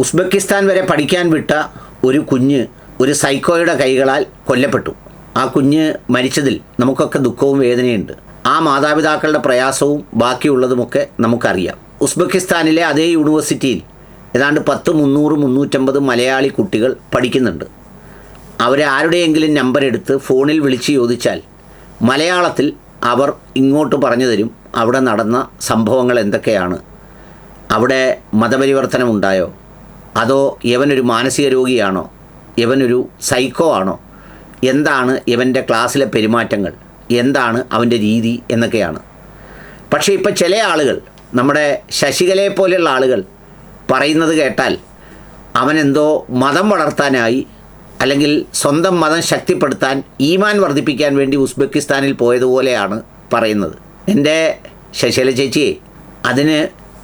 Uzbekistan വരെ പഠിക്കാൻ വിട്ട ഒരു കുഞ്ഞ് ഒരു സൈക്കോയുടെ കൈകളാൽ കൊല്ലപ്പെട്ടു. ആ കുഞ്ഞ് മരിച്ചതിൽ നമുക്കൊക്കെ ദുഃഖവും വേദനയുണ്ട്. ആ മാതാപിതാക്കളുടെ പ്രയാസവും ബാക്കിയുള്ളതുമൊക്കെ നമുക്കറിയാം. ഉസ്ബെക്കിസ്ഥാനിലെ അതേ യൂണിവേഴ്സിറ്റിയിൽ ഏതാണ്ട് 350 മലയാളി കുട്ടികൾ പഠിക്കുന്നുണ്ട്. അവരെ ആരുടെയെങ്കിലും നമ്പർ എടുത്ത് ഫോണിൽ വിളിച്ച് ചോദിച്ചാൽ മലയാളത്തിൽ അവർ ഇങ്ങോട്ട് പറഞ്ഞു തരും അവിടെ നടന്ന സംഭവങ്ങൾ എന്തൊക്കെയാണ്, അവിടെ മതപരിവർത്തനം ഉണ്ടായോ, അതോ ഇവനൊരു മാനസിക രോഗിയാണോ, ഇവനൊരു സൈക്കോ ആണോ, എന്താണ് ഇവൻ്റെ ക്ലാസ്സിലെ പെരുമാറ്റങ്ങൾ, എന്താണ് അവൻ്റെ രീതി എന്നൊക്കെയാണ്. പക്ഷേ ഇപ്പോൾ ചില ആളുകൾ, നമ്മുടെ ശശികലയെ പോലെയുള്ള ആളുകൾ പറയുന്നത് കേട്ടാൽ അവനെന്തോ മതം വളർത്താനായി അല്ലെങ്കിൽ സ്വന്തം മതം ശക്തിപ്പെടുത്താൻ ഈമാൻ വർദ്ധിപ്പിക്കാൻ വേണ്ടി ഉസ്ബെക്കിസ്ഥാനിൽ പോയതുപോലെയാണ് പറയുന്നത്. എൻ്റെ ശശികല ചേച്ചിയെ, അതിന്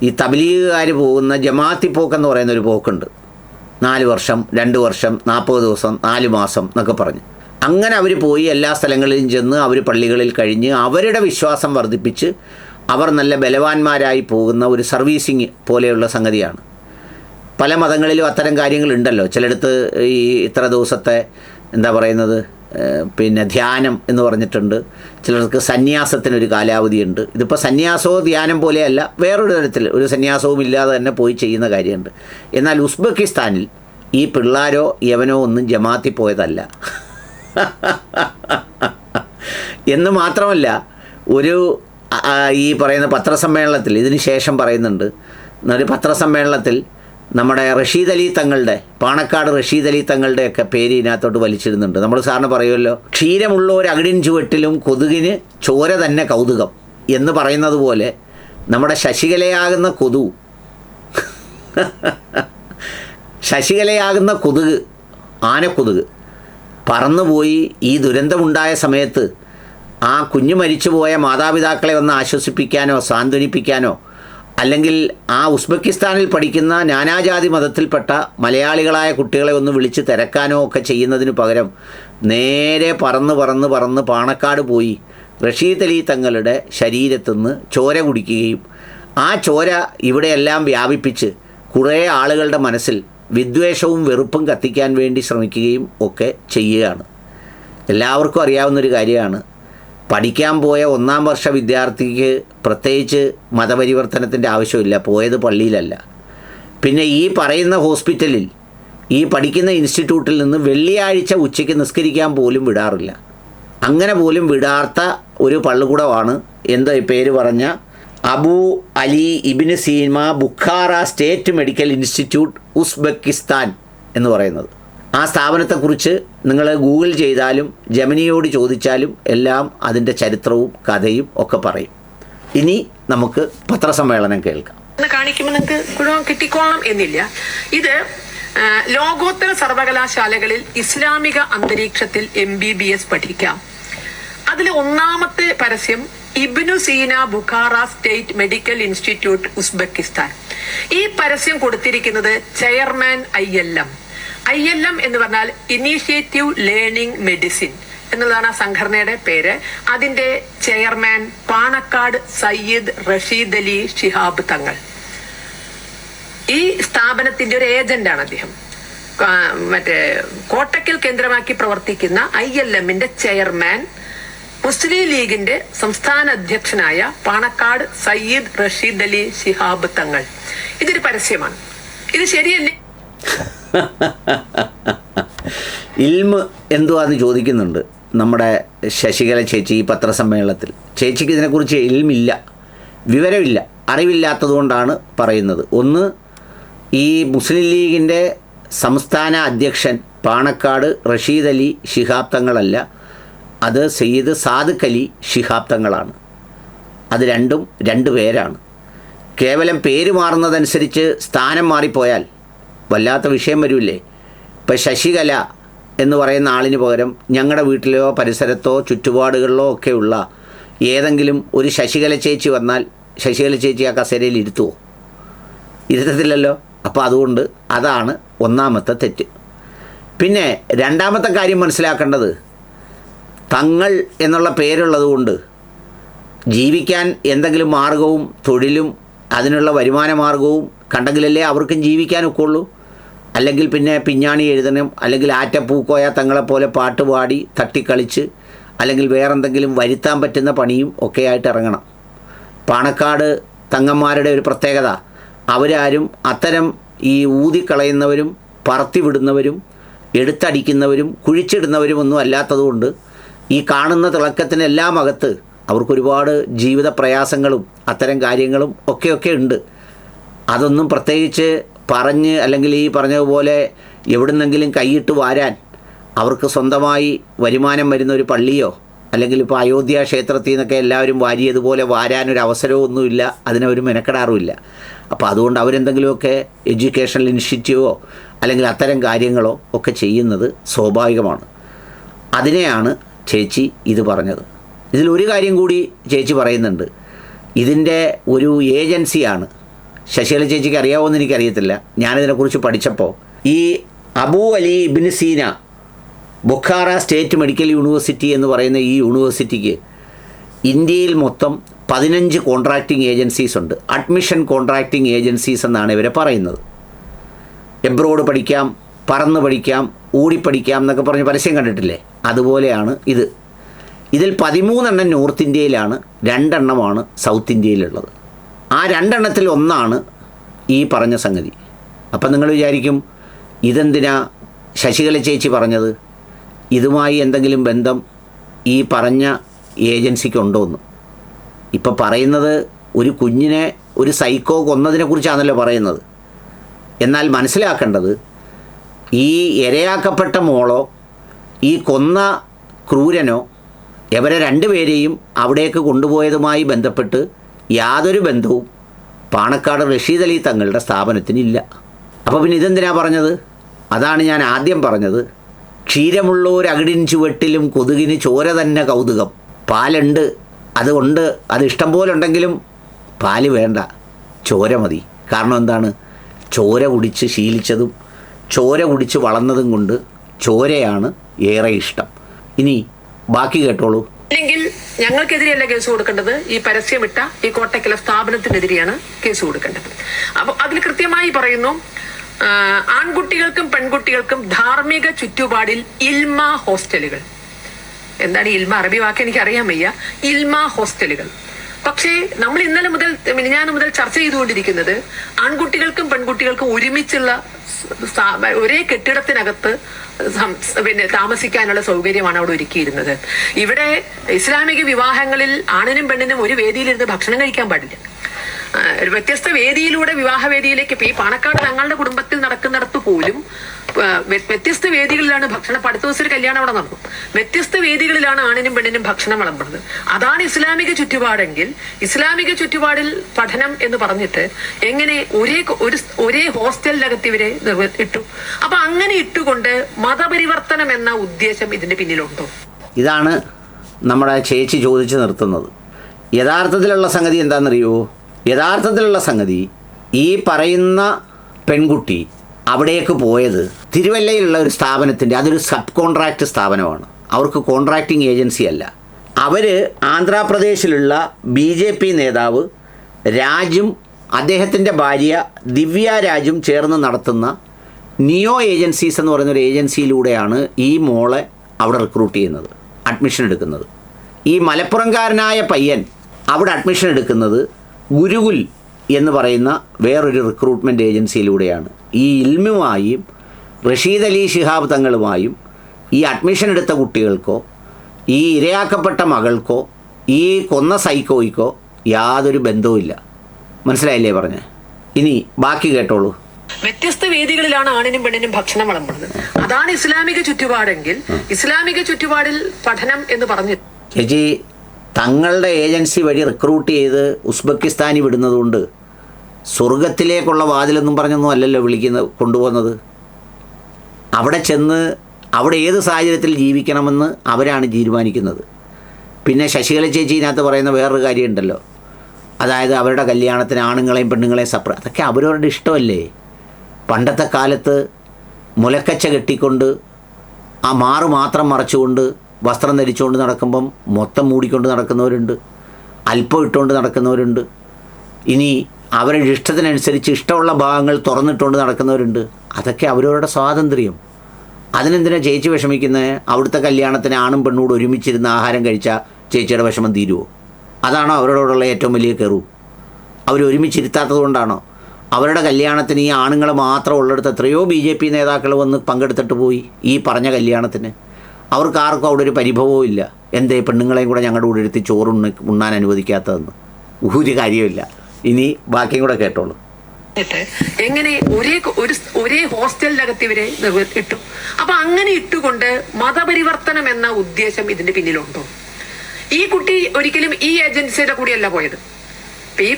ഈ തബ്ലീഗുകാർ പോകുന്ന ജമാഅത്തി പോക്കെന്ന് പറയുന്നൊരു പോക്കുണ്ട്. 4 വർഷം 2 വർഷം 40 ദിവസം 4 മാസം എന്നൊക്കെ പറഞ്ഞ് അങ്ങനെ അവർ പോയി എല്ലാ സ്ഥലങ്ങളിലും ചെന്ന് അവർ പള്ളികളിൽ കഴിഞ്ഞ് അവരുടെ വിശ്വാസം വർദ്ധിപ്പിച്ച് അവർ നല്ല ബലവാന്മാരായി പോകുന്ന ഒരു സർവീസിങ് പോലെയുള്ള സംഗതിയാണ്. പല മതങ്ങളിലും അത്തരം കാര്യങ്ങളുണ്ടല്ലോ. ചിലയിടത്ത് ഈ ഇത്ര ദിവസത്തെ എന്താ പറയുന്നത് ധ്യാനം എന്ന് പറഞ്ഞിട്ടുണ്ട്. ചിലർക്ക് സന്യാസത്തിനൊരു കാലാവധിയുണ്ട്. ഇതിപ്പോൾ സന്യാസവും ധ്യാനം പോലെയല്ല, വേറൊരു തരത്തിൽ ഒരു സന്യാസവും ഇല്ലാതെ തന്നെ പോയി ചെയ്യുന്ന കാര്യമുണ്ട്. എന്നാൽ ഉസ്ബെക്കിസ്ഥാനിൽ ഈ പിള്ളാരോ യവനോ ഒന്നും ജമാഅത്തിൽ പോയതല്ല എന്ന് മാത്രമല്ല, ഒരു ഈ പറയുന്ന പത്രസമ്മേളനത്തിൽ ഇതിന് ശേഷം പറയുന്നുണ്ട്, ഒരു പത്രസമ്മേളനത്തിൽ നമ്മുടെ റഷീദ് അലി തങ്ങളുടെ, പാണക്കാട് റഷീദ് അലി തങ്ങളുടെയൊക്കെ പേര് ഇതിനകത്തോട്ട് വലിച്ചിടുന്നുണ്ട്. നമ്മൾ സാറിന് പറയുമല്ലോ, ക്ഷീരമുള്ള ഒരു അകിടിൻ ചുവട്ടിലും കൊതുകിന് ചോര തന്നെ കൗതുകം എന്ന് പറയുന്നത് പോലെ നമ്മുടെ ശശികലയാകുന്ന ശശികലയാകുന്ന കൊതുക്, ആനക്കൊതുക് പറന്നുപോയി ഈ ദുരന്തമുണ്ടായ സമയത്ത് ആ കുഞ്ഞു മരിച്ചുപോയ മാതാപിതാക്കളെ ഒന്ന് ആശ്വസിപ്പിക്കാനോ സാന്ത്വനിപ്പിക്കാനോ അല്ലെങ്കിൽ ആ ഉസ്ബെക്കിസ്ഥാനിൽ പഠിക്കുന്ന നാനാജാതി മതത്തിൽപ്പെട്ട മലയാളികളായ കുട്ടികളെ ഒന്ന് വിളിച്ച് തിരക്കാനോ ഒക്കെ ചെയ്യുന്നതിന് പകരം നേരെ പറന്ന് പാണക്കാട് പോയി റഷീദ് അലി തങ്ങളുടെ ശരീരത്തുനിന്ന് ചോര കുടിക്കുകയും ആ ചോര ഇവിടെയെല്ലാം വ്യാപിപ്പിച്ച് കുറേ ആളുകളുടെ മനസ്സിൽ വിദ്വേഷവും വെറുപ്പും കത്തിക്കാൻ വേണ്ടി ശ്രമിക്കുകയും ഒക്കെ ചെയ്യുകയാണ്. എല്ലാവർക്കും അറിയാവുന്നൊരു കാര്യമാണ്, പഠിക്കാൻ പോയ 1-ാം വർഷ വിദ്യാർത്ഥിക്ക് പ്രത്യേകിച്ച് മതപരിവർത്തനത്തിൻ്റെ ആവശ്യമില്ല, പോയത് പള്ളിയിലല്ല. പിന്നെ ഈ പറയുന്ന ഹോസ്പിറ്റലിൽ, ഈ പഠിക്കുന്ന ഇൻസ്റ്റിറ്റ്യൂട്ടിൽ നിന്ന് വെള്ളിയാഴ്ച ഉച്ചയ്ക്ക് നിസ്കരിക്കാൻ പോലും വിടാറില്ല. അങ്ങനെ പോലും വിടാത്ത ഒരു പള്ളിക്കൂടമാണ് എന്താ പേര് പറഞ്ഞ Abu Ali Ibn Sina Bukhara State Medical Institute Uzbekistan എന്ന് പറയുന്നത്. ആ സ്ഥാപനത്തെക്കുറിച്ച് നിങ്ങൾ ഗൂഗിൾ ചെയ്താലും ജെമിനിയോട് ചോദിച്ചാലും എല്ലാം അതിൻ്റെ ചരിത്രവും കഥയും ഒക്കെ പറയും. ഇനി നമുക്ക് പത്രസമ്മേളനം കേൾക്കാം. കാണിക്കുമ്പോൾ നിങ്ങൾക്ക് ഗുണം കിട്ടിക്കോളണം എന്നില്ല. ഇത് ലോകോത്തര സർവകലാശാലകളിൽ ഇസ്ലാമിക അന്തരീക്ഷത്തിൽ MBBS പഠിക്കാം. അതിൽ 1-ാമത്തെ പരസ്യം Ibn Sina Bukhara State Medical Institute Uzbekistan. ഈ പരസ്യം കൊടുത്തിരിക്കുന്നത് ചെയർമാൻ ILM എന്ന് പറഞ്ഞാൽ ഇനീഷ്യേറ്റീവ് ലേണിംഗ് മെഡിസിൻ എന്നുള്ളതാണ് ആ സംഘടനയുടെ പേര്. അതിന്റെ ചെയർമാൻ പാണക്കാട് സയ്യിദ് റഷീദ് അലി ശിഹാബ് തങ്ങൾ. ഈ സ്ഥാപനത്തിന്റെ ഒരു ഏജന്റാണ് അദ്ദേഹം. കോട്ടക്കൽ കേന്ദ്രമാക്കി പ്രവർത്തിക്കുന്ന ILMന്റെ ചെയർമാൻ മുസ്ലിം ലീഗിന്റെ സംസ്ഥാന അധ്യക്ഷനായ പാണക്കാട് സയ്യിദ് റഷീദ് അലി ശിഹാബ് തങ്ങൾ. ഇതൊരു പരസ്യമാണ്. ഇത് ശരിയല്ലേ? ഇൽമ് എന്തുവാന്ന് ചോദിക്കുന്നുണ്ട് നമ്മുടെ ശശികല ചേച്ചി ഈ പത്രസമ്മേളനത്തിൽ. ചേച്ചിക്ക് ഇതിനെക്കുറിച്ച് ഇൽമില്ല, വിവരമില്ല, അറിവില്ലാത്തതുകൊണ്ടാണ് പറയുന്നത്. ഒന്ന്, ഈ മുസ്ലിം ലീഗിൻ്റെ സംസ്ഥാന അധ്യക്ഷൻ പാണക്കാട് റഷീദ് അലി ശിഹാബ് തങ്ങളല്ല, അത് സയ്യിദ് സാദിഖ് അലി ശിഹാബ് തങ്ങളാണ്. അത് രണ്ടും 2 പേരാണ്. കേവലം പേര് മാറുന്നതനുസരിച്ച് സ്ഥാനം മാറിപ്പോയാൽ വല്ലാത്ത വിഷയം വരില്ലേ? ഇപ്പോൾ ശശികല എന്ന് പറയുന്ന ആളിന് പകരം ഞങ്ങളുടെ വീട്ടിലോ പരിസരത്തോ ചുറ്റുപാടുകളിലോ ഒക്കെയുള്ള ഏതെങ്കിലും ഒരു ശശികല ചേച്ചി വന്നാൽ ശശികല ചേച്ചി ആ കസേരയിൽ ഇരുത്തുമോ? ഇരുത്തത്തില്ലല്ലോ. അപ്പോൾ അതുകൊണ്ട് അതാണ് 1-ാമത്തെ തെറ്റ്. പിന്നെ 2-ാമത്തെ കാര്യം മനസ്സിലാക്കേണ്ടത്, തങ്ങൾ എന്നുള്ള പേരുള്ളതുകൊണ്ട് ജീവിക്കാൻ എന്തെങ്കിലും മാർഗവും തൊഴിലും അതിനുള്ള വരുമാന മാർഗവും കണ്ടെങ്കിലല്ലേ അവർക്കും ജീവിക്കാനൊക്കെ ഉള്ളൂ. അല്ലെങ്കിൽ പിന്നെ പിഞ്ഞാണി എഴുതണം, അല്ലെങ്കിൽ ആറ്റപ്പൂക്കോയ തങ്ങളെപ്പോലെ പാട്ടുപാടി തട്ടിക്കളിച്ച്, അല്ലെങ്കിൽ വേറെന്തെങ്കിലും വരുത്താൻ പറ്റുന്ന പണിയും ഒക്കെ ആയിട്ട് ഇറങ്ങണം. പാണക്കാട് തങ്ങന്മാരുടെ ഒരു പ്രത്യേകത, അവരാരും അത്തരം ഈ ഊതിക്കളയുന്നവരും പറത്തി വിടുന്നവരും എടുത്തടിക്കുന്നവരും കുഴിച്ചിടുന്നവരും ഒന്നും അല്ലാത്തതുകൊണ്ട് ഈ കാണുന്ന തിളക്കത്തിനെല്ലാം അകത്ത് അവർക്കൊരുപാട് ജീവിത പ്രയാസങ്ങളും അത്തരം കാര്യങ്ങളും ഒക്കെ ഉണ്ട്. അതൊന്നും പ്രത്യേകിച്ച് പറഞ്ഞ് അല്ലെങ്കിൽ ഈ പറഞ്ഞതുപോലെ എവിടുന്നെങ്കിലും കൈയിട്ട് വാരാൻ അവർക്ക് സ്വന്തമായി വരുമാനം വരുന്ന ഒരു പള്ളിയോ അല്ലെങ്കിൽ ഇപ്പോൾ അയോധ്യ ക്ഷേത്രത്തിൽ നിന്നൊക്കെ എല്ലാവരും വാരിയതുപോലെ വാരാനൊരു അവസരമൊന്നുമില്ല, അതിനവർ മെനക്കെടാറുമില്ല. അപ്പോൾ അതുകൊണ്ട് അവരെന്തെങ്കിലുമൊക്കെ എഡ്യൂക്കേഷണൽ ഇനിഷ്യേറ്റീവോ അല്ലെങ്കിൽ അത്തരം കാര്യങ്ങളോ ഒക്കെ ചെയ്യുന്നത് സ്വാഭാവികമാണ്. അതിനെയാണ് ചേച്ചി ഇത് പറഞ്ഞത്. ഇതിലൊരു കാര്യം കൂടി ചേച്ചി പറയുന്നുണ്ട്. ഇതിൻ്റെ ഒരു ഏജൻസിയാണ്, ശശികല ചേച്ചിക്ക് അറിയാവുമെന്ന് എനിക്കറിയത്തില്ല, ഞാനിതിനെക്കുറിച്ച് പഠിച്ചപ്പോൾ ഈ Abu Ali Ibn Sina Bukhara State Medical University എന്ന് പറയുന്ന ഈ യൂണിവേഴ്സിറ്റിക്ക് ഇന്ത്യയിൽ മൊത്തം 15 കോൺട്രാക്റ്റിംഗ് ഏജൻസീസ് ഉണ്ട്. അഡ്മിഷൻ കോൺട്രാക്റ്റിംഗ് ഏജൻസീസ് എന്നാണ് ഇവരെ പറയുന്നത്. എബ്രോഡ് പഠിക്കാം, പറന്ന് പഠിക്കാം, ഓടിപ്പഠിക്കാം എന്നൊക്കെ പറഞ്ഞ് പരസ്യം കണ്ടിട്ടില്ലേ, അതുപോലെയാണ് ഇത്. ഇതിൽ 13 നോർത്ത് ഇന്ത്യയിലാണ്, 2 സൗത്ത് ഇന്ത്യയിലുള്ളത്. ആ 2 ഒന്നാണ് ഈ പറഞ്ഞ സംഗതി. അപ്പം നിങ്ങൾ വിചാരിക്കും ഇതെന്തിനാ ശശികല ചേച്ചി പറഞ്ഞത്, ഇതുമായി എന്തെങ്കിലും ബന്ധം ഈ പറഞ്ഞ ഏജൻസിക്കുണ്ടോ എന്ന്. ഇപ്പം പറയുന്നത് ഒരു കുഞ്ഞിനെ ഒരു സൈക്കോ കൊന്നതിനെക്കുറിച്ചാണല്ലോ പറയുന്നത്. എന്നാൽ മനസ്സിലാക്കേണ്ടത് ഈ ഇരയാക്കപ്പെട്ട മോളോ ഈ കൊന്ന ക്രൂരനോ ഇവരെ 2 പേരെയും അവിടേക്ക് കൊണ്ടുപോയതുമായി ബന്ധപ്പെട്ട് യാതൊരു ബന്ധവും പാണക്കാട് റഷീദ് അലി തങ്ങളുടെ സ്ഥാപനത്തിനില്ല. അപ്പോൾ പിന്നെ ഇതെന്തിനാ പറഞ്ഞത്? അതാണ് ഞാൻ ആദ്യം പറഞ്ഞത്. ക്ഷീരമുള്ളൊരകിടിൻ ചുവട്ടിലും കൊതുകിന് ചോര തന്നെ കൗതുകം. പാലുണ്ട്, അതുകൊണ്ട് അത് ഇഷ്ടം പോലെ ഉണ്ടെങ്കിലും പാല് വേണ്ട, ചോര മതി. കാരണം എന്താണ്? ചോര കുടിച്ച് ശീലിച്ചതും ചോര കുടിച്ച് വളർന്നതും കൊണ്ട് ചോരയാണ് ഏറെ ഇഷ്ടം. ഇനി ബാക്കി കേട്ടോളൂ. അല്ലെങ്കിൽ ഞങ്ങൾക്കെതിരെയല്ല കേസ് കൊടുക്കേണ്ടത്, ഈ പരസ്യമിട്ട ഈ കോട്ടക്കല സ്ഥാപനത്തിനെതിരെയാണ് കേസ് കൊടുക്കേണ്ടത്. അപ്പൊ അതിൽ കൃത്യമായി പറയുന്നു, ആൺകുട്ടികൾക്കും പെൺകുട്ടികൾക്കും ധാർമ്മിക ചുറ്റുപാടിൽ ഇൽമ ഹോസ്റ്റലുകൾ. എന്താണ് ഇൽമ? അറബി വാക്ക് എനിക്ക് അറിയാൻ വയ്യ. ഇൽമ ഹോസ്റ്റലുകൾ. പക്ഷേ നമ്മൾ ഇന്നലെ മുതൽ മിനിഞ്ഞാന്ന് മുതൽ ചർച്ച ചെയ്തുകൊണ്ടിരിക്കുന്നത് ആൺകുട്ടികൾക്കും പെൺകുട്ടികൾക്കും ഒരുമിച്ചുള്ള ഒരേ കെട്ടിടത്തിനകത്ത് പിന്നെ താമസിക്കാനുള്ള സൗകര്യമാണ് അവിടെ ഒരുക്കിയിരുന്നത്. ഇവിടെ ഇസ്ലാമിക വിവാഹങ്ങളിൽ ആണിനും പെണ്ണിനും ഒരു വേദിയിലിരുന്ന് ഭക്ഷണം കഴിക്കാൻ പാടില്ല. വ്യത്യസ്ത വേദിയിലൂടെ വിവാഹവേദിയിലേക്ക് ഈ പാണക്കാട് തങ്ങളുടെ കുടുംബത്തിൽ നടക്കുന്നിടത്ത് പോലും വ്യത്യസ്ത വേദികളിലാണ് ഭക്ഷണം. അടുത്ത ദിവസം ഒരു കല്യാണം അവിടെ നടന്നു. വ്യത്യസ്ത വേദികളിലാണ് ആണിനും പെണ്ണിനും ഭക്ഷണം വിളമ്പുന്നത്. അതാണ് ഇസ്ലാമിക ചുറ്റുപാടെങ്കിൽ ഇസ്ലാമിക ചുറ്റുപാടിൽ പഠനം എന്ന് പറഞ്ഞിട്ട് എങ്ങനെ ഒരേ ഹോസ്റ്റലിനകത്ത് ഇവരെ ഇട്ടു? അപ്പൊ അങ്ങനെ ഇട്ടുകൊണ്ട് മതപരിവർത്തനം എന്ന ഉദ്ദേശം ഇതിന്റെ പിന്നിലുണ്ടോ? ഇതാണ് നമ്മുടെ ചേച്ചി ചോദിച്ചു നിർത്തുന്നത്. യഥാർത്ഥത്തിലുള്ള സംഗതി എന്താണെന്നറിയോ? യഥാർത്ഥത്തിലുള്ള സംഗതി ഈ പറയുന്ന പെൺകുട്ടി അവിടേക്ക് പോയത് തിരുവല്ലയിലുള്ള ഒരു സ്ഥാപനത്തിൻ്റെ, അതൊരു സബ് കോൺട്രാക്റ്റ് സ്ഥാപനമാണ്, അവർക്ക് കോൺട്രാക്റ്റിംഗ് ഏജൻസി അല്ല. അവർ ആന്ധ്രാപ്രദേശിലുള്ള BJP നേതാവ് രാജും അദ്ദേഹത്തിൻ്റെ ഭാര്യ ദിവ്യ രാജും ചേർന്ന് നടത്തുന്ന നിയോ ഏജൻസീസ് എന്ന് പറയുന്നൊരു ഏജൻസിയിലൂടെയാണ് ഈ മോളെ അവിടെ റിക്രൂട്ട് ചെയ്യുന്നത്, അഡ്മിഷൻ എടുക്കുന്നത്. ഈ മലപ്പുറംകാരനായ പയ്യൻ അവിടെ അഡ്മിഷൻ എടുക്കുന്നത് ഗുരുകുൽ എന്ന് പറയുന്ന വേറൊരു റിക്രൂട്ട്മെൻറ്റ് ഏജൻസിയിലൂടെയാണ്. ഈ ഇൽമുമായും റഷീദ് അലി ശിഹാബ് തങ്ങളുമായും ഈ അഡ്മിഷൻ എടുത്ത കുട്ടികൾക്കോ ഈ ഇരയാക്കപ്പെട്ട മകൾക്കോ ഈ കൊന്ന സൈക്കോയ്ക്കോ യാതൊരു ബന്ധവുമില്ല. മനസ്സിലായില്ലേ പറഞ്ഞേ? ഇനി ബാക്കി കേട്ടോളൂ. വ്യത്യസ്ത വേദികളിലാണ് ആണിനും പെണ്ണിനും ഭക്ഷണം വിളമ്പുന്നത്. അതാണ് ഇസ്ലാമിക ചുറ്റുപാടെങ്കിൽ ഇസ്ലാമിക ചുറ്റുപാടിൽ പഠനം എന്ന് പറഞ്ഞു. ചേച്ചി, തങ്ങളുടെ ഏജൻസി വഴി റിക്രൂട്ട് ചെയ്ത് ഉസ്ബെക്കിസ്ഥാനി വിടുന്നതുകൊണ്ട് സ്വർഗത്തിലേക്കുള്ള വാതിലെന്നും പറഞ്ഞൊന്നും അല്ലല്ലോ കൊണ്ടുപോകുന്നത്. അവിടെ ചെന്ന് അവിടെ ഏത് സാഹചര്യത്തിൽ ജീവിക്കണമെന്ന് അവരാണ് തീരുമാനിക്കുന്നത്. പിന്നെ ശശികല ചേച്ചി ഇതിനകത്ത് പറയുന്ന വേറൊരു കാര്യമുണ്ടല്ലോ, അതായത് അവരുടെ കല്യാണത്തിന് ആണുങ്ങളെയും പെണ്ണുങ്ങളെയും സെപ്പറേറ്റ്, അതൊക്കെ അവരവരുടെ ഇഷ്ടമല്ലേ. പണ്ടത്തെ കാലത്ത് മുലക്കച്ച കെട്ടിക്കൊണ്ട് ആ മാറ് മാത്രം മറച്ചുകൊണ്ട് വസ്ത്രം ധരിച്ചുകൊണ്ട് നടക്കുമ്പം മൊത്തം മൂടിക്കൊണ്ട് നടക്കുന്നവരുണ്ട്, അല്പം ഇട്ടുകൊണ്ട് നടക്കുന്നവരുണ്ട്. ഇനി അവരുടെ ഇഷ്ടത്തിനനുസരിച്ച് ഇഷ്ടമുള്ള ഭാഗങ്ങൾ തുറന്നിട്ടുകൊണ്ട് നടക്കുന്നവരുണ്ട്. അതൊക്കെ അവരവരുടെ സ്വാതന്ത്ര്യം. അതിനെന്തിനാണ് ചേച്ചി വിഷമിക്കുന്നത്? അവിടുത്തെ കല്യാണത്തിന് ആണും പെണ്ണൂടെ ഒരുമിച്ചിരുന്ന് ആഹാരം കഴിച്ചാൽ ചേച്ചിയുടെ വിഷമം തീരുമോ? അതാണോ അവരോടുള്ള ഏറ്റവും വലിയ കെറു? അവരൊരുമിച്ചിരുത്താത്തത് കൊണ്ടാണോ? അവരുടെ കല്യാണത്തിന് ഈ ആണുങ്ങൾ മാത്രം ഉള്ളിടത്ത് എത്രയോ BJP നേതാക്കൾ വന്ന് പങ്കെടുത്തിട്ട് പോയി ഈ പറഞ്ഞ കല്യാണത്തിന്. അവർക്ക് ആർക്കും അവിടെ ഒരു പരിഭവവും ഇല്ല. എന്തേ പെണ്ണുങ്ങളെയും കൂടെ ഞങ്ങളുടെ കൂടെ ഇരുത്തി ഉണ്ണാൻ അനുവദിക്കാത്തതെന്ന്? ഒരു കാര്യമില്ല. ഇനി ബാക്കിയും കൂടെ കേട്ടോളൂ. എങ്ങനെ ഒരേ ഹോസ്റ്റലിനകത്ത് ഇവരെ ഇട്ടു? അപ്പൊ അങ്ങനെ ഇട്ടുകൊണ്ട് മതപരിവർത്തനം എന്ന ഉദ്ദേശം ഇതിന്റെ പിന്നിലുണ്ടോ? ഈ കുട്ടി ഒരിക്കലും ഈ ഏജൻസിയുടെ കൂടിയല്ല പോയത്. ഈ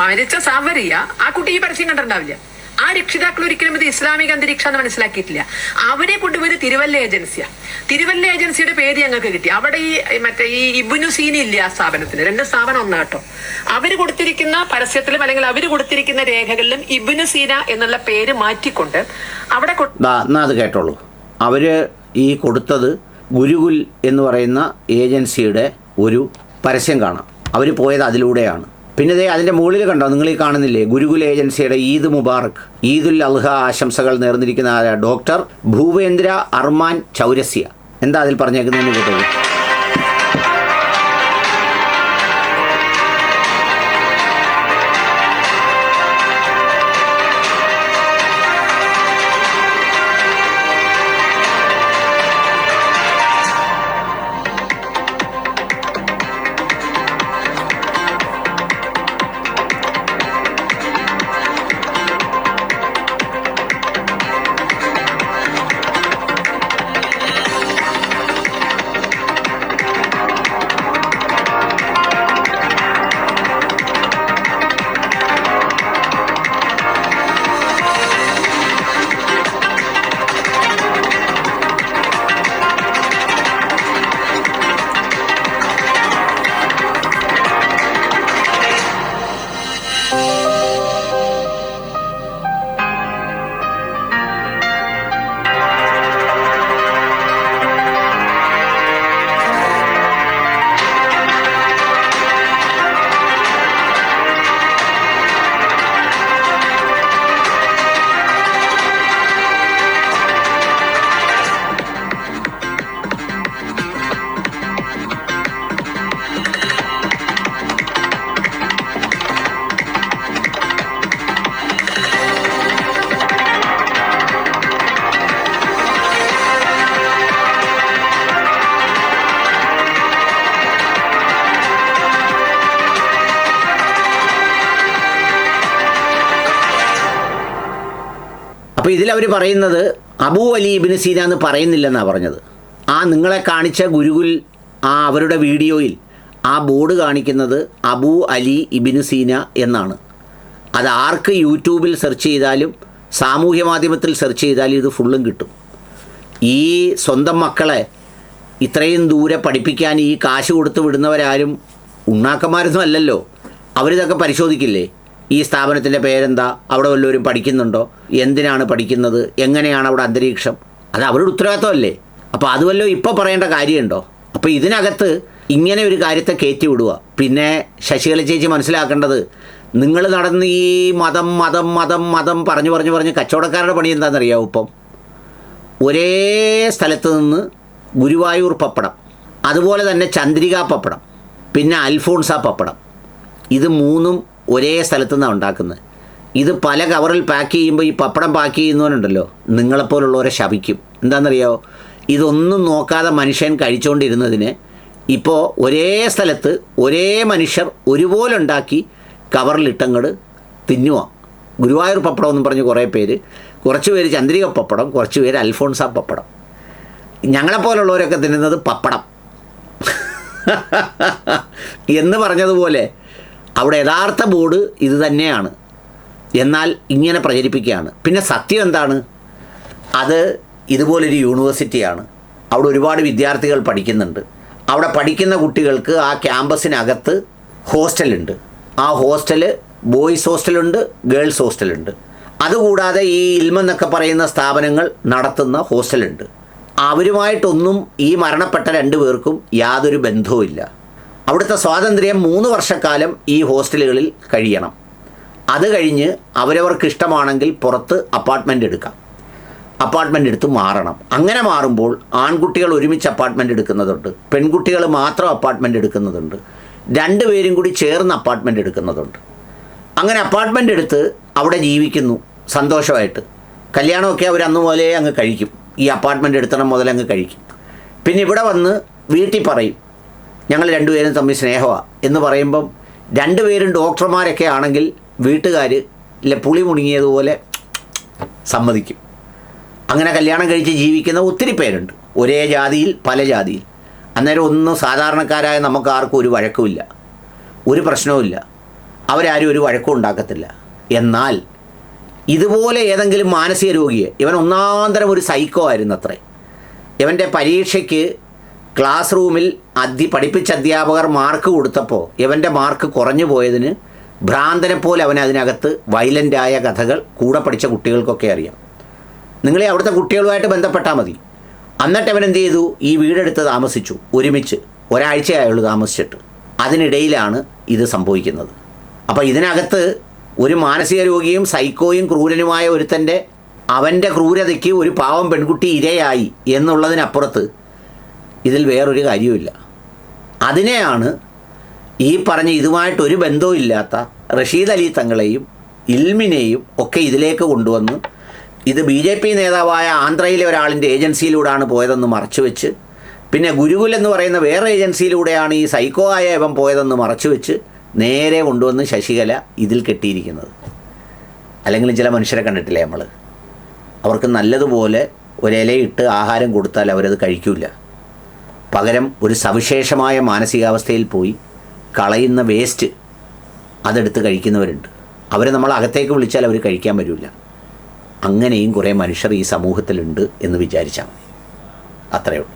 മരിച്ച സാവരിയ ആ കുട്ടി ഈ പരസ്യം കണ്ടിട്ടുണ്ടാവില്ല. ആ രക്ഷിതാക്കൾ ഒരിക്കലും ഇത് ഇസ്ലാമിക അന്തരീക്ഷമെന്ന് മനസ്സിലാക്കിയിട്ടില്ല. അവരെ കൊണ്ടുപോയത് തിരുവല്ല ഏജൻസിയാ. തിരുവല്ല ഏജൻസിയുടെ പേര് ഞങ്ങൾക്ക് കിട്ടി. അവിടെ ഈ ഇബ്നു സീന ഇല്ല ആ സ്ഥാപനത്തിന്. 2 സ്ഥാപനം ഒന്ന് കേട്ടോ. അവര് കൊടുത്തിരിക്കുന്ന പരസ്യത്തിലും അല്ലെങ്കിൽ അവര് കൊടുത്തിരിക്കുന്ന രേഖകളിലും ഇബ്നു സീന എന്നുള്ള പേര് മാറ്റിക്കൊണ്ട് അവിടെ അത് കേട്ടോളൂ. അവര് ഈ കൊടുത്തത് ഗുരുകുൽ എന്ന് പറയുന്ന ഏജൻസിയുടെ ഒരു പരസ്യം കാണാം. അവർ പോയത് അതിലൂടെയാണ്. പിന്നെ അതിൻ്റെ മുകളിൽ കണ്ടോ, നിങ്ങൾ ഈ കാണുന്നില്ലേ, ഗുരുകുൽ ഏജൻസിയുടെ ഈദ് മുബാറക്, ഈദുൽ അൽഹ ആശംസകൾ നേർന്നിരിക്കുന്ന ഡോക്ടർ ഭൂപേന്ദ്ര അർമാൻ ചൗരസ്യ. എന്താ അതിൽ പറഞ്ഞേക്കുന്നതെന്ന് കേട്ടോളൂ. അപ്പോൾ ഇതിലവർ പറയുന്നത് അബൂ അലി ഇബ്നു സീന എന്ന് പറയുന്നില്ലെന്നാണ് പറഞ്ഞത്. നിങ്ങളെ കാണിച്ച ഗുരുകുൽ അവരുടെ വീഡിയോയിൽ ആ ബോർഡ് കാണിക്കുന്നത് അബൂ അലി ഇബ്നു സീന എന്നാണ്. അത് ആർക്ക് യൂട്യൂബിൽ സെർച്ച് ചെയ്താലും സാമൂഹ്യ മാധ്യമത്തിൽ സെർച്ച് ചെയ്താലും ഇത് ഫുള്ളും കിട്ടും. ഈ സ്വന്തം മക്കളെ ഇത്രയും ദൂരെ പഠിപ്പിക്കാൻ ഈ കാശ് കൊടുത്ത് വിടുന്നവരാരും ഉണ്ണാക്കന്മാരൊന്നും അല്ലല്ലോ. അവരിതൊക്കെ പരിശോധിക്കില്ലേ? ഈ സ്ഥാപനത്തിൻ്റെ പേരെന്താ, അവിടെ വല്ലവരും പഠിക്കുന്നുണ്ടോ, എന്തിനാണ് പഠിക്കുന്നത്, എങ്ങനെയാണ് അവിടെ അന്തരീക്ഷം, അത് അവരുടെ ഉത്തരവാദിത്തമല്ലേ. അപ്പോൾ അതുവല്ലോ ഇപ്പോൾ പറയേണ്ട കാര്യമുണ്ടോ? അപ്പോൾ ഇതിനകത്ത് ഇങ്ങനെ ഒരു കാര്യത്തെ കയറ്റി വിടുക. പിന്നെ ശശികല ചേച്ചി മനസ്സിലാക്കേണ്ടത്, നിങ്ങൾ നടന്ന് ഈ മതം മതം മതം മതം പറഞ്ഞ് കച്ചവടക്കാരുടെ പണി എന്താണെന്നറിയാവും. ഇപ്പം ഒരേ സ്ഥലത്ത് നിന്ന് ഗുരുവായൂർ പപ്പടം, അതുപോലെ തന്നെ ചന്ദ്രിക പപ്പടം, പിന്നെ അൽഫോൺസ പപ്പടം, ഇത് 3 ഒരേ സ്ഥലത്തു നിന്നാണ് ഉണ്ടാക്കുന്നത്. ഇത് പല കവറിൽ പാക്ക് ചെയ്യുമ്പോൾ ഈ പപ്പടം പാക്ക് ചെയ്യുന്നവനുണ്ടല്ലോ, നിങ്ങളെപ്പോലുള്ളവരെ ശപിക്കും. എന്താണെന്നറിയാമോ? ഇതൊന്നും നോക്കാതെ മനുഷ്യൻ കഴിച്ചുകൊണ്ടിരുന്നതിന് ഇപ്പോൾ ഒരേ സ്ഥലത്ത് ഒരേ മനുഷ്യർ ഒരുപോലെ ഉണ്ടാക്കി കവറിലിട്ടങ്ങട് തിന്നുക. ഗുരുവായൂർ പപ്പടം എന്ന് പറഞ്ഞ് കുറച്ച് പേര് ചന്ദ്രിക പപ്പടം, കുറച്ച് പേര് അൽഫോൺസ പപ്പടം. ഞങ്ങളെപ്പോലുള്ളവരൊക്കെ തിന്നുന്നത് പപ്പടം എന്ന് പറഞ്ഞതുപോലെ അവിടെ യഥാർത്ഥ ബോർഡ് ഇത് തന്നെയാണ്. എന്നാൽ ഇങ്ങനെ പ്രചരിപ്പിക്കുകയാണ്. പിന്നെ സത്യം എന്താണ്? അത് ഇതുപോലൊരു യൂണിവേഴ്സിറ്റിയാണ്. അവിടെ ഒരുപാട് വിദ്യാർത്ഥികൾ പഠിക്കുന്നുണ്ട്. അവിടെ പഠിക്കുന്ന കുട്ടികൾക്ക് ആ ക്യാമ്പസിനകത്ത് ഹോസ്റ്റലുണ്ട്. ആ ഹോസ്റ്റല് ബോയ്സ് ഹോസ്റ്റലുണ്ട്, ഗേൾസ് ഹോസ്റ്റലുണ്ട്. അതുകൂടാതെ ഈ ഇൽമെന്നൊക്കെ പറയുന്ന സ്ഥാപനങ്ങൾ നടത്തുന്ന ഹോസ്റ്റലുണ്ട്. അവരുമായിട്ടൊന്നും ഈ മരണപ്പെട്ട 2 പേർക്കും യാതൊരു ബന്ധവുമില്ല. അവിടുത്തെ സ്വാതന്ത്ര്യം 3 വർഷക്കാലം ഈ ഹോസ്റ്റലുകളിൽ കഴിയണം. അത് കഴിഞ്ഞ് അവരവർക്ക് ഇഷ്ടമാണെങ്കിൽ പുറത്ത് അപ്പാർട്ട്മെൻ്റ് എടുക്കാം. അപ്പാർട്ട്മെൻ്റ് എടുത്ത് മാറണം. അങ്ങനെ മാറുമ്പോൾ ആൺകുട്ടികൾ ഒരുമിച്ച് അപ്പാർട്ട്മെൻ്റ് എടുക്കുന്നതുണ്ട്, പെൺകുട്ടികൾ മാത്രം അപ്പാർട്ട്മെൻ്റ് എടുക്കുന്നതുണ്ട്, 2 പേരും കൂടി ചേർന്ന് അപ്പാർട്ട്മെൻ്റ് എടുക്കുന്നതുണ്ട്. അങ്ങനെ അപ്പാർട്ട്മെൻ്റ് എടുത്ത് അവിടെ ജീവിക്കുന്നു സന്തോഷമായിട്ട്. കല്യാണമൊക്കെ അവർ അന്ന് മുതലേ അങ്ങ് കഴിക്കും. ഈ അപ്പാർട്ട്മെൻ്റ് എടുത്തണം മുതൽ അങ്ങ് കഴിക്കും. പിന്നെ ഇവിടെ വന്ന് വീട്ടിൽ പറയും ഞങ്ങൾ 2 പേരും തമ്മിൽ സ്നേഹമാണ് എന്ന് പറയുമ്പം 2 പേരും ഡോക്ടർമാരൊക്കെ ആണെങ്കിൽ വീട്ടുകാർ പുളി മുണുങ്ങിയതുപോലെ സമ്മതിക്കും. അങ്ങനെ കല്യാണം കഴിച്ച് ജീവിക്കുന്ന ഒത്തിരി പേരുണ്ട്, ഒരേ ജാതിയിൽ പല ജാതിയിൽ. അന്നേരം ഒന്നും സാധാരണക്കാരായ നമുക്ക് ആർക്കും ഒരു വഴക്കുമില്ല, ഒരു പ്രശ്നവുമില്ല, അവരാരും ഒരു വഴക്കും ഉണ്ടാക്കത്തില്ല. എന്നാൽ ഇതുപോലെ ഏതെങ്കിലും മാനസിക രോഗിയെ, ഇവൻ ഒന്നാന്തരം ഒരു സൈക്കോ ആയിരുന്നു അത്രേ. ഇവൻ്റെ പരീക്ഷയ്ക്ക് ക്ലാസ് റൂമിൽ പഠിപ്പിച്ച അധ്യാപകർ മാർക്ക് കൊടുത്തപ്പോൾ ഇവൻ്റെ മാർക്ക് കുറഞ്ഞു പോയതിന് ഭ്രാന്തനെ പോലെ അവൻ അതിനകത്ത് വയലൻ്റായ കഥകൾ കൂടെ പഠിച്ച കുട്ടികൾക്കൊക്കെ അറിയാം. നിങ്ങളെ അവിടുത്തെ കുട്ടികളുമായിട്ട് ബന്ധപ്പെട്ടാൽ മതി. എന്നിട്ട് അവൻ എന്ത് ചെയ്തു? ഈ വീടെടുത്ത് താമസിച്ചു ഒരുമിച്ച്. ഒരാഴ്ചയായുള്ളൂ താമസിച്ചിട്ട്. അതിനിടയിലാണ് ഇത് സംഭവിക്കുന്നത്. അപ്പോൾ ഇതിനകത്ത് ഒരു മാനസിക രോഗിയും സൈക്കോയും ക്രൂരനുമായ ഒരുത്തൻ്റെ അവൻ്റെ ക്രൂരതയ്ക്ക് ഒരു പാവം പെൺകുട്ടി ഇരയായി എന്നുള്ളതിനപ്പുറത്ത് ഇതിൽ വേറൊരു കാര്യവുമില്ല. അതിനെയാണ് ഈ പറഞ്ഞ ഇതുമായിട്ടൊരു ബന്ധവും ഇല്ലാത്ത റഷീദ് അലി തങ്ങളെയും ഇൽമിനെയും ഒക്കെ ഇതിലേക്ക് കൊണ്ടുവന്ന് ഇത് BJP നേതാവായ ആന്ധ്രയിലെ ഒരാളിൻ്റെ ഏജൻസിയിലൂടെയാണ് പോയതെന്ന് മറച്ചുവെച്ച്, പിന്നെ ഗുരുകുൽ എന്ന് പറയുന്ന വേറെ ഏജൻസിയിലൂടെയാണ് ഈ സൈക്കോ ആയ ഇവൻ പോയതെന്ന് മറച്ചുവെച്ച് നേരെ കൊണ്ടുവന്ന് ശശികല ഇതിൽ കെട്ടിയിരിക്കുന്നത്. അല്ലെങ്കിൽ ചില മനുഷ്യരെ കണ്ടിട്ടില്ലേ നമ്മൾ, അവർക്ക് നല്ലതുപോലെ ഒരിലയിട്ട് ആഹാരം കൊടുത്താൽ അവരത് കഴിക്കില്ല. പകരം ഒരു സവിശേഷമായ മാനസികാവസ്ഥയിൽ പോയി കളയുന്ന വേസ്റ്റ് അതെടുത്ത് കഴിക്കുന്നവരുണ്ട്. അവരെ നമ്മൾ അകത്തേക്ക് വിളിച്ചാൽ അവർ കഴിക്കാൻ വരില്ല. അങ്ങനെയും കുറേ മനുഷ്യർ ഈ സമൂഹത്തിലുണ്ട് എന്ന് വിചാരിച്ചാൽ മതി. അത്രയേ ഉള്ളൂ.